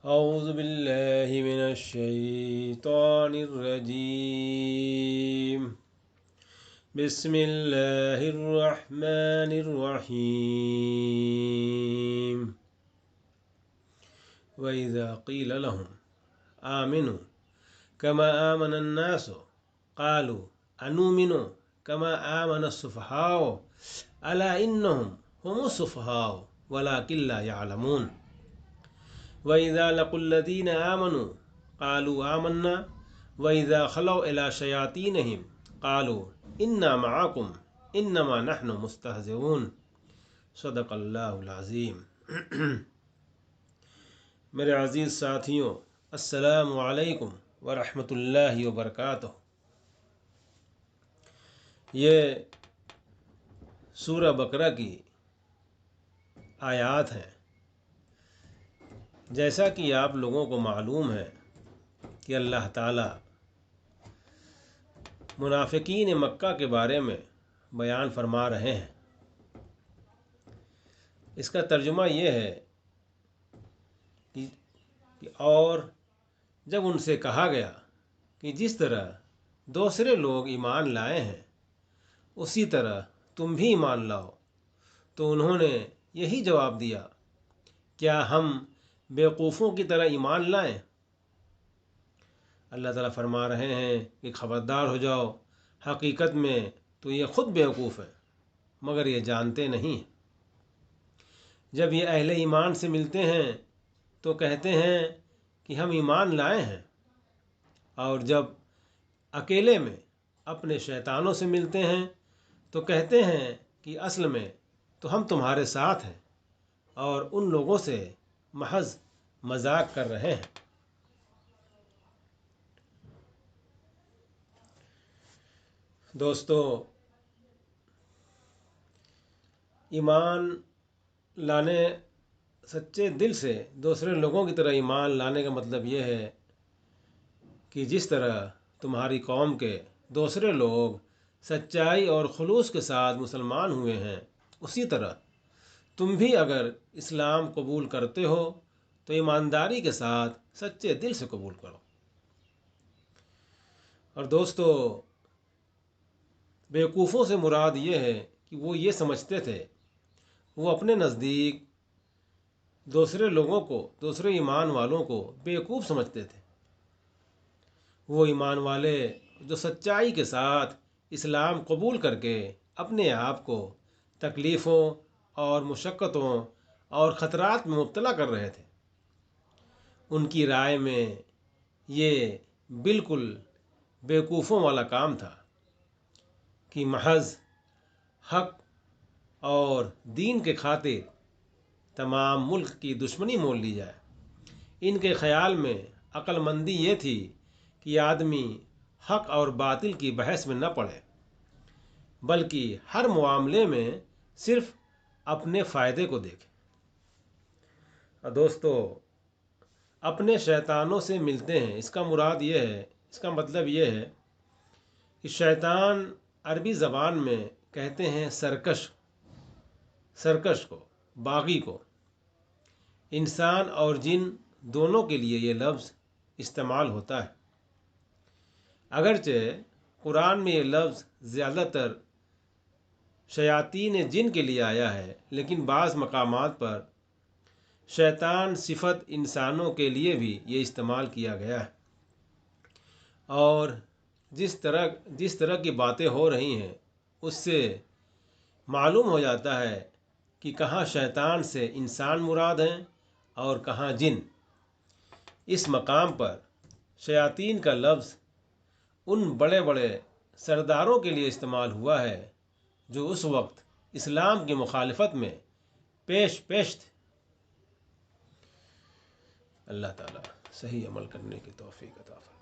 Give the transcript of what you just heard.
أعوذ بالله من الشيطان الرجيم. بسم الله الرحمن الرحيم. وإذا قيل لهم آمنوا كما آمن الناس قالوا أنؤمن كما آمن السفهاء ألا إنهم هم السفهاء ولكن لا يعلمون. وَإِذَا لَقُوا الَّذِينَ آمَنُوا قَالُوا آمَنَّا وَإِذَا خَلَوْا إِلَى شَيَاطِينِهِمْ قَالُوا إِنَّا مَعَكُمْ إِنَّمَا نَحْنُ مُسْتَهْزِئُونَ. صدق اللہ العظیم. میرے عزیز ساتھیوں، السلام علیکم ورحمۃ اللہ وبرکاتہ. یہ سورہ بقرہ کی آیات ہیں. جیسا کہ آپ لوگوں کو معلوم ہے کہ اللہ تعالیٰ منافقین مکہ کے بارے میں بیان فرما رہے ہیں. اس کا ترجمہ یہ ہے کہ اور جب ان سے کہا گیا کہ جس طرح دوسرے لوگ ایمان لائے ہیں اسی طرح تم بھی ایمان لاؤ، تو انہوں نے یہی جواب دیا، کیا ہم بیوقوفوں کی طرح ایمان لائیں؟ اللہ تعالیٰ فرما رہے ہیں کہ خبردار ہو جاؤ، حقیقت میں تو یہ خود بیوقوف ہے مگر یہ جانتے نہیں. جب یہ اہل ایمان سے ملتے ہیں تو کہتے ہیں کہ ہم ایمان لائے ہیں، اور جب اکیلے میں اپنے شیطانوں سے ملتے ہیں تو کہتے ہیں کہ اصل میں تو ہم تمہارے ساتھ ہیں اور ان لوگوں سے محض مذاق کر رہے ہیں. دوستو، ایمان لانے، سچے دل سے دوسرے لوگوں کی طرح ایمان لانے کا مطلب یہ ہے کہ جس طرح تمہاری قوم کے دوسرے لوگ سچائی اور خلوص کے ساتھ مسلمان ہوئے ہیں، اسی طرح تم بھی اگر اسلام قبول کرتے ہو تو ایمانداری کے ساتھ سچے دل سے قبول کرو. اور دوستو، بیوقوفوں سے مراد یہ ہے کہ وہ یہ سمجھتے تھے، وہ اپنے نزدیک دوسرے لوگوں کو، دوسرے ایمان والوں کو بیوقوف سمجھتے تھے. وہ ایمان والے جو سچائی کے ساتھ اسلام قبول کر کے اپنے آپ کو تکلیفوں اور مشقتوں اور خطرات میں مبتلا کر رہے تھے، ان کی رائے میں یہ بالکل بیوقوفوں والا کام تھا کہ محض حق اور دین کے خاطر تمام ملک کی دشمنی مول لی جائے. ان کے خیال میں عقل مندی یہ تھی کہ آدمی حق اور باطل کی بحث میں نہ پڑے، بلکہ ہر معاملے میں صرف اپنے فائدے کو دیکھے. دوستو، اپنے شیطانوں سے ملتے ہیں، اس کا مراد یہ ہے، اس کا مطلب یہ ہے کہ شیطان عربی زبان میں کہتے ہیں سرکش کو، باغی کو. انسان اور جن دونوں کے لیے یہ لفظ استعمال ہوتا ہے. اگرچہ قرآن میں یہ لفظ زیادہ تر شیاطین جن کے لیے آیا ہے، لیکن بعض مقامات پر شیطان صفت انسانوں کے لیے بھی یہ استعمال کیا گیا ہے. اور جس طرح کی باتیں ہو رہی ہیں اس سے معلوم ہو جاتا ہے کہ کہاں شیطان سے انسان مراد ہیں اور کہاں جن. اس مقام پر شیاطین کا لفظ ان بڑے بڑے سرداروں کے لیے استعمال ہوا ہے جو اس وقت اسلام کی مخالفت میں پیش تھے. اللہ تعالیٰ صحیح عمل کرنے کی توفیق عطا فرمائے.